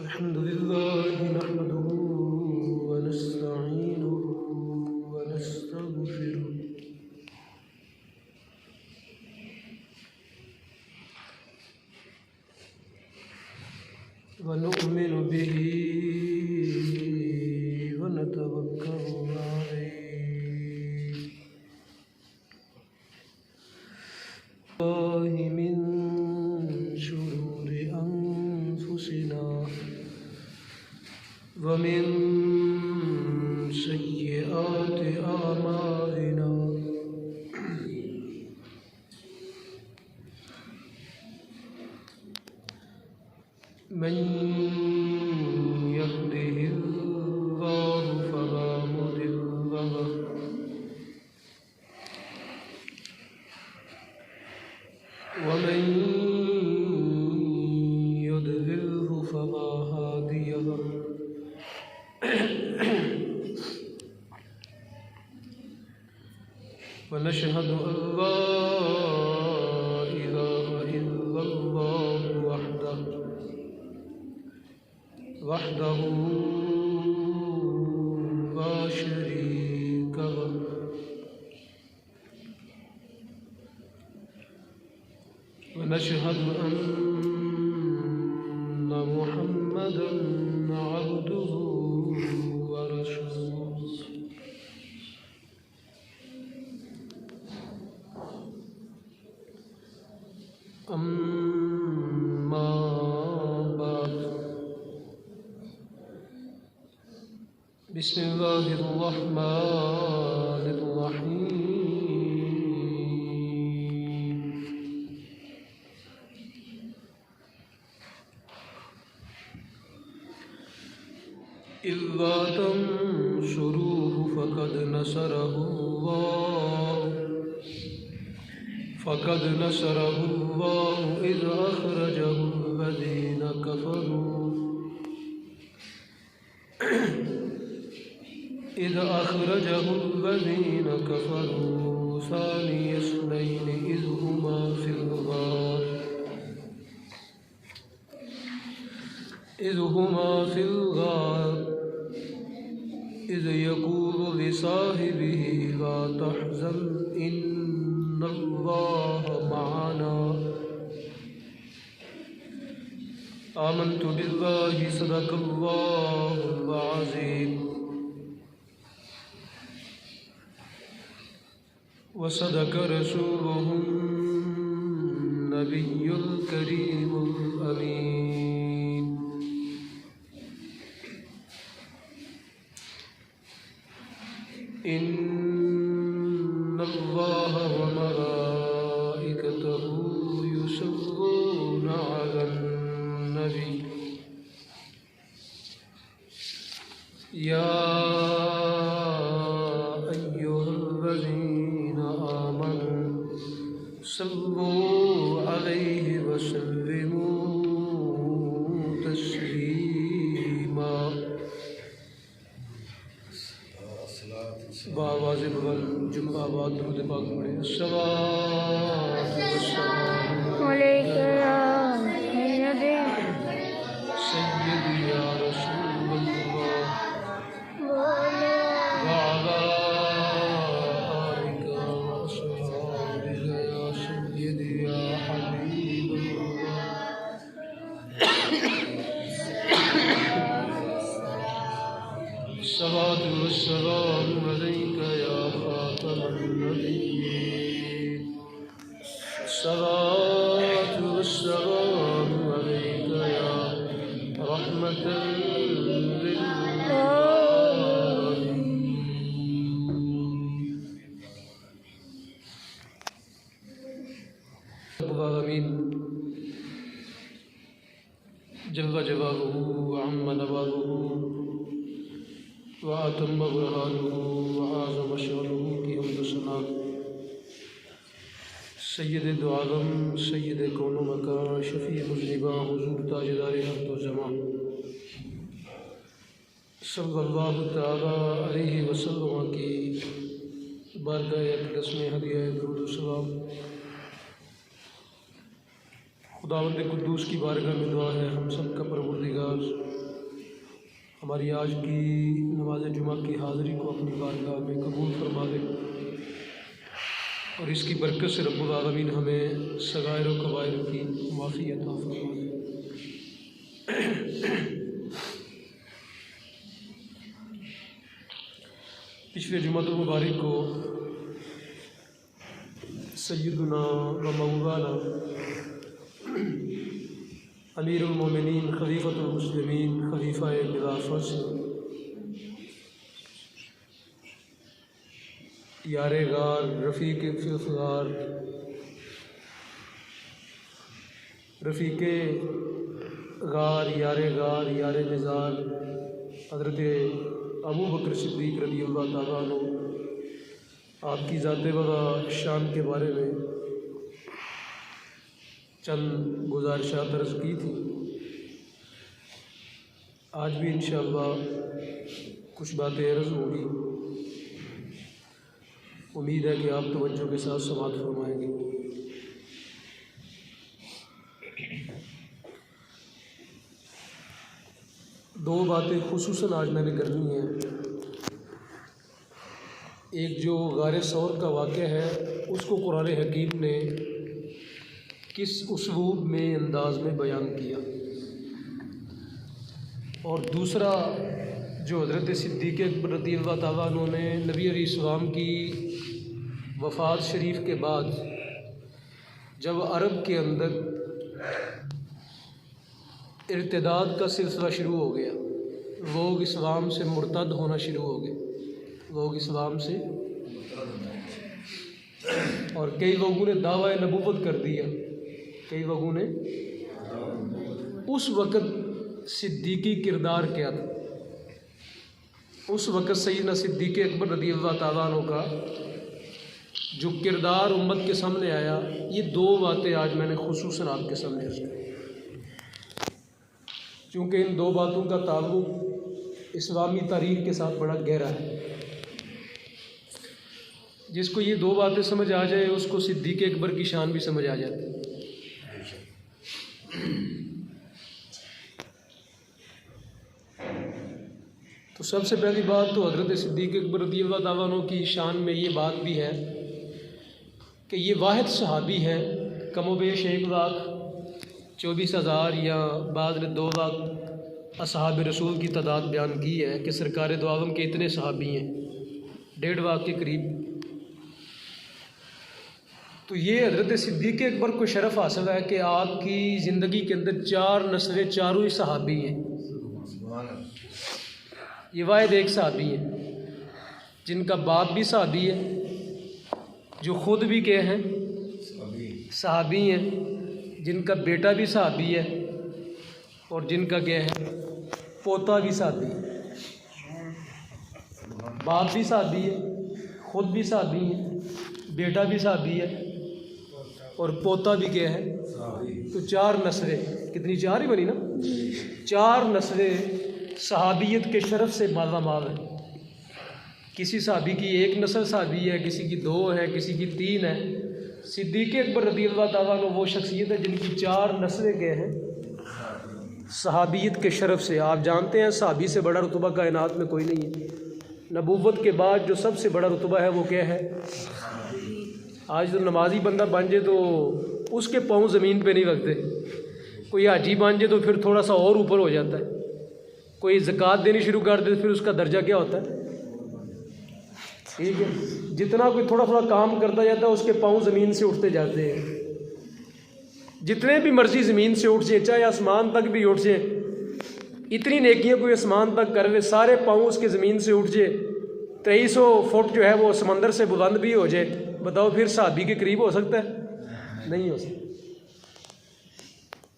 الحمد لله نحمده ونستعينه ونستغفره ونؤمن به ونتوكل عليه من شرور أنفسنا ومن سيئات أعمالنا من يهده الله فلا مضل له ومن يضلله فلا هادي له ونشهد أن لا إله إلا الله وحده لا شريك له ونشهد أن محمدا عبده ورسوله أما بعد بسم الله الرحمن الرحيم إلا تنصروه فقد نصره الله إذ أخرجه الذين كفروا ثاني اثنين إذ هما في الغار إذ يقول لصاحبه لا تحزن إن الله معنا آمنت بالله صدق الله العظيم وصدق رسوله النبي الكريم الأمين إن الله وملائكته يصلون على النبي يا أيها الذين آمنوا صلوا عليه وسلموا تسليما بآواز بلند جمعہ آباد درود پاک پڑھیں الصلاۃ والسلام علیک یا سیدی یا رسول اللہ وعلی آلک وصحبہ یا سیدی یا حبیب اللہ الصلاة والسلام عليك يا خاتم النبيين الصلاة والسلام عليك يا رحمة للعالمين جل جلاله وعم نواله وآتم برهانه وعظم شانه کی حمد و ثنا سید دو عالم سید کون و مکان شفیع مذنباں حضور تاجدار حق و زمان صلی اللہ تعالی علیہ وسلم کی بارگاہ اقدس میں ہدیہ درود و سلام خداوند قدوس کی بارگاہ میں دعا ہے ہم سب کا پروردگار ہماری آج کی نماز جمعہ کی حاضری کو اپنی بارگاہ میں قبول فرماوے اور اس کی برکت سے رب العالمین ہمیں صغائر و کبائر کی معافی عطا فرمائے۔ پچھلے جمعۃ المبارک کو سیدنا و مولانا امیر المومنین خلیفۃ المسلمین خلیفہ خلافت یار غار رفیق غار رفیق غار یار نزار حضرت ابو بکر صدیق رضی اللہ تعالیٰ عنہ آپ کی ذات ولا شان کے بارے میں چند گزارشات عرض کی تھی۔ آج بھی انشاءاللہ کچھ باتیں عرض ہوں گی، امید ہے کہ آپ توجہ کے ساتھ سماعت فرمائیں گے۔ دو باتیں خصوصاً آج میں نے کرنی ہیں۔ ایک جو غار ثور کا واقعہ ہے اس کو قرآن حکیم نے کس اسلوب میں انداز میں بیان کیا، اور دوسرا جو حضرت صدیق اکبر رضی اللہ تعالیٰ عنہ نے نبی علیہ السلام کی وفات شریف کے بعد جب عرب کے اندر ارتداد کا سلسلہ شروع ہو گیا، لوگ اسلام سے مرتد ہونا شروع ہو گئے، لوگ اسلام سے، اور کئی لوگوں نے دعویٰ نبوت کر دیا، کئی لوگوں نے، اس وقت صدیقی کردار کیا تھا؟ اس وقت سیدنا صدیق اکبر رضی اللہ تعالیٰ عنہ کا جو کردار امت کے سامنے آیا، یہ دو باتیں آج میں نے خصوصاً آپ کے سامنے رکھی، چونکہ ان دو باتوں کا تعلق اسلامی تاریخ کے ساتھ بڑا گہرا ہے۔ جس کو یہ دو باتیں سمجھ آ جائے اس کو صدیق اکبر کی شان بھی سمجھ آ جاتی ہے۔ تو سب سے پہلی بات تو حضرت صدیق اکبر رضی اللہ تعالیٰ عنہ کی شان میں یہ بات بھی ہے کہ یہ واحد صحابی ہے، کم و بیش 1,24,000 یا بعض نے 2 لاکھ اصحاب رسول کی تعداد بیان کی ہے کہ سرکار دو عالم کے اتنے صحابی ہیں، 1.5 لاکھ کے قریب۔ تو یہ حضرت صدیق اکبر کو شرف حاصل ہے کہ آپ کی زندگی کے اندر 4 نسلیں چاروں ہی صحابی ہیں۔ یہ واحد ایک صحابی ہے جن کا باپ بھی صحابی ہے، جو خود بھی کہ ہیں صحابی ہیں، جن کا بیٹا بھی صحابی ہے، اور جن کا کہ ہے پوتا بھی صحابی ہے۔ باپ بھی صحابی ہے، خود بھی صحابی ہے، بیٹا بھی صحابی ہے، اور پوتا بھی کیا ہے، تو 4 نسلیں، کتنی 4 ہی بنی نا، 4 نسلیں صحابیت کے شرف سے مالا مال ہیں۔ کسی صحابی کی 1 نسل صحابی ہے، کسی کی 2 ہے، کسی کی 3 ہے۔ صدیق اکبر رضی اللہ تعالیٰ عنہ وہ شخصیت ہے جن کی 4 نسلیں گئے ہیں صحابیت کے شرف سے۔ آپ جانتے ہیں صحابی سے بڑا رتبہ کائنات میں کوئی نہیں ہے۔ نبوت کے بعد جو سب سے بڑا رتبہ ہے وہ کیا ہے؟ آج تو نمازی بندہ بن جائے تو اس کے پاؤں زمین پہ نہیں لگتے، کوئی حاجی بن جائے تو پھر تھوڑا سا اور اوپر ہو جاتا ہے، کوئی زکوٰۃ دینی شروع کر دے تو پھر اس کا درجہ کیا ہوتا ہے؟ ٹھیک ہے، جتنا کوئی تھوڑا تھوڑا کام کرتا جاتا ہے اس کے پاؤں زمین سے اٹھتے جاتے ہیں۔ جتنے بھی مرضی زمین سے اٹھ جائے، چاہے آسمان تک بھی اٹھ جائے، اتنی نیکیاں کوئی آسمان تک کر لے، سارے پاؤں اس کے زمین سے اٹھ جائے، 2300 فٹ جو ہے وہ سمندر سے بلند بھی ہو جائے، بتاؤ پھر صحابی کے قریب ہو سکتا ہے؟ نہیں ہو سکتا۔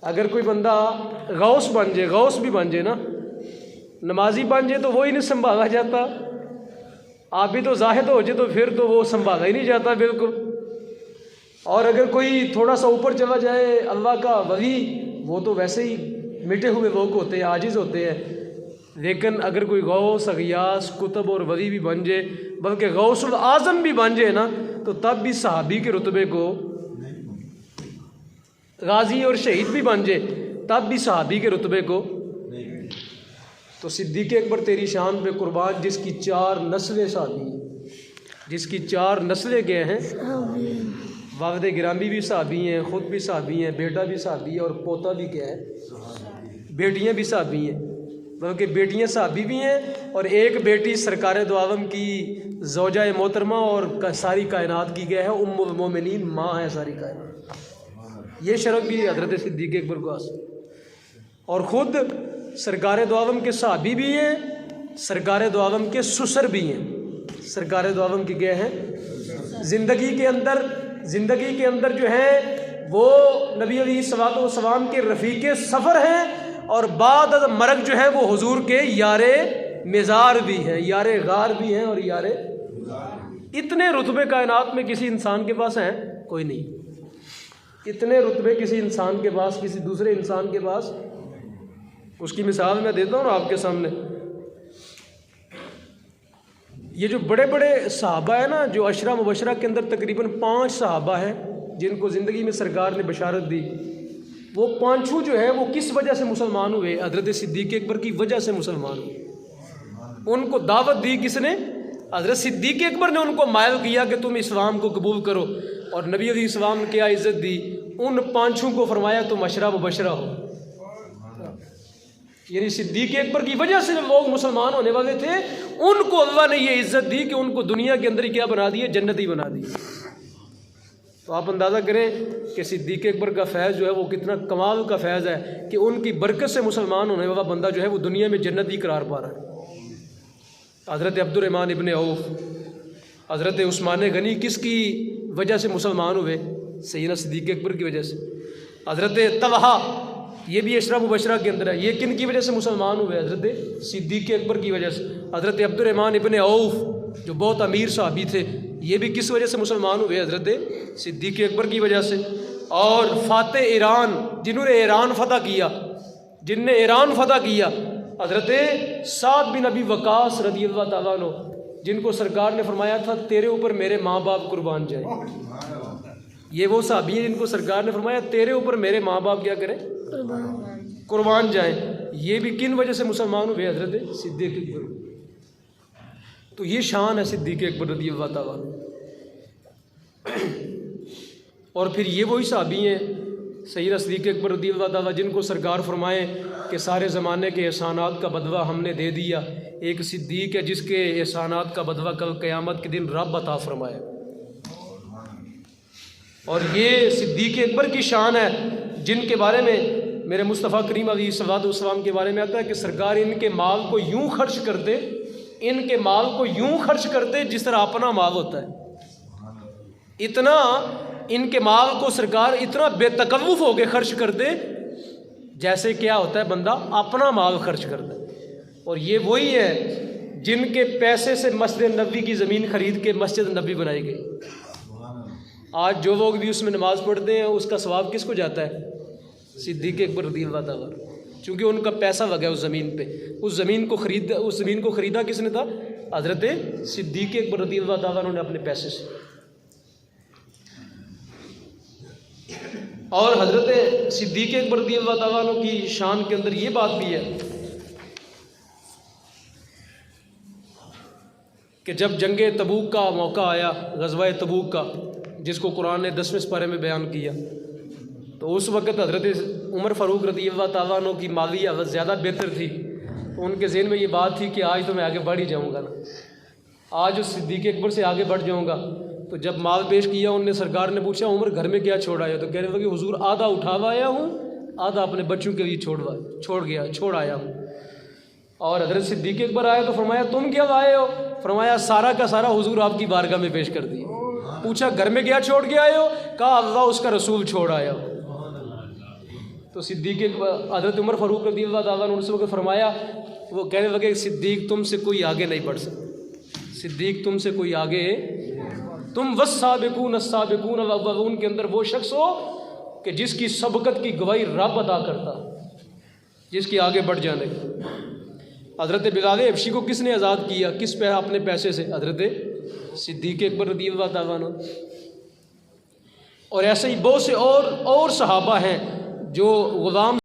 اگر کوئی بندہ غوث بن جائے، غوث بھی بن جائے نا، نمازی بن جائے تو وہی نہیں سنبھالا جاتا، آپ بھی تو زاہد ہو جائے تو پھر تو وہ سنبھالا ہی نہیں جاتا بالکل۔ اور اگر کوئی تھوڑا سا اوپر چلا جائے، اللہ کا ولی، وہ تو ویسے ہی مٹے ہوئے لوگ ہوتے ہیں، عاجز ہوتے ہیں۔ لیکن اگر کوئی غوث، غیاث، کتب اور ولی بھی بن جائے، بلکہ غوث الاعظم بھی بن جائے نا، تو تب بھی صحابی کے رتبے کو، غازی اور شہید بھی بن جائے تب بھی صحابی کے رتبے کو۔ تو تو صدیق اکبر تیری شان پہ قربان، جس کی 4 نسلیں صحابی ہیں، جس کی 4 نسلیں گئے ہیں، والد گرامی بھی صحابی ہیں، خود بھی صحابی ہیں، بیٹا بھی صحابی ہے، اور پوتا بھی کیا ہے، بیٹیاں بھی صحابی ہیں، بلکہ بیٹیاں صحابی بھی ہیں، اور ایک بیٹی سرکار دو عالم کی زوجہ محترمہ اور ساری کائنات کی کیا ہے، ام المومنین، ماں ہے ساری کائنات۔ یہ شرف بھی حضرت صدیق اکبر کو حاصل، اور خود سرکار دو عالم کے صحابی بھی ہیں، سرکار دو عالم کے سسر بھی ہیں۔ سرکار دو عالم کی کیا ہیں، زندگی کے اندر جو ہیں وہ نبی علیہ الصلوۃ والسلام کے رفیق سفر ہیں، اور بعد از مرگ جو ہے وہ حضور کے یار مزار بھی ہیں، یار غار بھی ہیں، اور یار اتنے رتبے کائنات میں کسی انسان کے پاس ہیں کوئی نہیں، اتنے رتبے کسی انسان کے پاس، کسی دوسرے انسان کے پاس۔ اس کی مثال میں دیتا ہوں آپ کے سامنے۔ یہ جو بڑے بڑے صحابہ ہیں نا، جو عشرہ مبشرہ کے اندر تقریباً 5 صحابہ ہیں جن کو زندگی میں سرکار نے بشارت دی، وہ 5 جو ہے وہ کس وجہ سے مسلمان ہوئے؟ حضرت صدیق اکبر کی وجہ سے مسلمان ہوئے۔ ان کو دعوت دی کس نے؟ حضرت صدیق اکبر نے ان کو مائل کیا کہ تم اسلام کو قبول کرو، اور نبی علیہ السلام نے کیا عزت دی؟ ان 5 کو فرمایا تم عشرہ مبشرہ ہو۔ یعنی صدیق اکبر کی وجہ سے لوگ مسلمان ہونے والے تھے، ان کو اللہ نے یہ عزت دی کہ ان کو دنیا کے اندر ہی کیا بنا دی ہے؟ جنتی بنا دی۔ تو آپ اندازہ کریں کہ صدیق اکبر کا فیض جو ہے وہ کتنا کمال کا فیض ہے کہ ان کی برکت سے مسلمان ہونے والا بندہ جو ہے وہ دنیا میں جنتی قرار پا رہا ہے۔ حضرت عبد الرحمن ابن عوف، حضرت عثمان غنی کس کی وجہ سے مسلمان ہوئے؟ سیدنا صدیق اکبر کی وجہ سے۔ حضرت طلحہ، یہ بھی عشرہ مبشرہ کے اندر ہے، یہ کن کی وجہ سے مسلمان ہوئے؟ حضرت صدیق اکبر کی وجہ سے۔ حضرت عبد الرحمن ابن عوف جو بہت امیر صحابی تھے، یہ بھی کس وجہ سے مسلمان ہوئے؟ حضرت صدیق اکبر کی وجہ سے۔ اور فاتح ایران، جنہوں نے ایران فتح کیا، جن نے ایران فتح کیا، حضرت سعد بن ابی وقاص رضی اللہ تعالیٰ عنہ، جن کو سرکار نے فرمایا تھا تیرے اوپر میرے ماں باپ قربان جائیں۔ یہ وہ صحابی ہیں جن کو سرکار نے فرمایا تیرے اوپر میرے ماں باپ کیا کریں؟ قربان جائیں۔ یہ بھی کن وجہ سے مسلمان ہوئے؟ حضرت صدیق اکبر۔ تو یہ شان ہے صدیق اکبر رضی اللہ تعالیٰ عنہ۔ اور پھر یہ وہی صحابی ہیں سیدنا صدیق اکبر رضی اللہ تعالیٰ جن کو سرکار فرمائے کہ سارے زمانے کے احسانات کا بدلہ ہم نے دے دیا، ایک صدیق ہے جس کے احسانات کا بدلہ کل قیامت کے دن رب عطا فرمائے۔ اور یہ صدیق اکبر کی شان ہے جن کے بارے میں میرے مصطفیٰ کریم علیہ الصلوۃ والسلام کے بارے میں آتا ہے کہ سرکار ان کے مال کو یوں خرچ کرتے، ان کے مال کو یوں خرچ کرتے جس طرح اپنا مال ہوتا ہے۔ اتنا ان کے مال کو سرکار اتنا بے تکلف ہو کے خرچ کرتے جیسے کیا ہوتا ہے بندہ اپنا مال خرچ کرتا ہے۔ اور یہ وہی ہے جن کے پیسے سے مسجد نبوی کی زمین خرید کے مسجد نبوی بنائی گئی۔ آج جو لوگ بھی اس میں نماز پڑھتے ہیں اس کا ثواب کس کو جاتا ہے؟ صدیق اکبر رضی اللہ تعالیٰ، چونکہ ان کا پیسہ لگا اس زمین پہ۔ اس زمین کو خریدا کس نے تھا؟ حضرت صدیق اکبر رضی اللہ تعالیٰ نے اپنے پیسے سے۔ اور حضرت صدیق اکبر رضی اللہ تعالیٰ عنہ کی شان کے اندر یہ بات بھی ہے کہ جب جنگ تبوک کا موقع آیا، غزوہ تبوک کا، جس کو قرآن نے 10ویں سپارے میں بیان کیا، تو اس وقت حضرت عمر فاروق رضی اللہ تعالیٰ عنہ کی مالی حالت زیادہ بہتر تھی، تو ان کے ذہن میں یہ بات تھی کہ آج تو میں آگے بڑھ ہی جاؤں گا نا، آج اس صدیق اکبر سے آگے بڑھ جاؤں گا۔ تو جب مال پیش کیا، ان نے سرکار نے پوچھا عمر گھر میں کیا چھوڑ آیا؟ تو کہنے لگے حضور آدھا اٹھا آیا ہوں، آدھا اپنے بچوں کے لیے چھوڑ آیا ہوں۔ اور حضرت صدیق اکبر آئے تو فرمایا تم کیا لائے ہو؟ فرمایا سارا کا سارا حضور آپ کی بارگاہ میں پیش کر دیا۔ پوچھا گھر میں کیا چھوڑ کے آئے ہو؟ کہا اللہ اس کا رسول چھوڑ آیا ہو۔ تو صدیق حضرت عمر فاروق رضی اللہ تعالیٰ نے ان سے وقت فرمایا، وہ کہنے لگے صدیق تم سے کوئی آگے نہیں بڑھ سکتا، صدیق تم سے کوئی آگے، تم والسابقون السابقون الاولون کے اندر وہ شخص ہو کہ جس کی سبقت کی گواہی رب ادا کرتا، جس کی آگے بڑھ جانے کی۔ حضرت بلال حبشی کو کس نے آزاد کیا؟ کس پہ؟ اپنے پیسے سے، حضرت صدیق اکبر رضی اللہ تعالیٰ عنہ۔ اور ایسے ہی بہت سے اور صحابہ ہیں جو غلام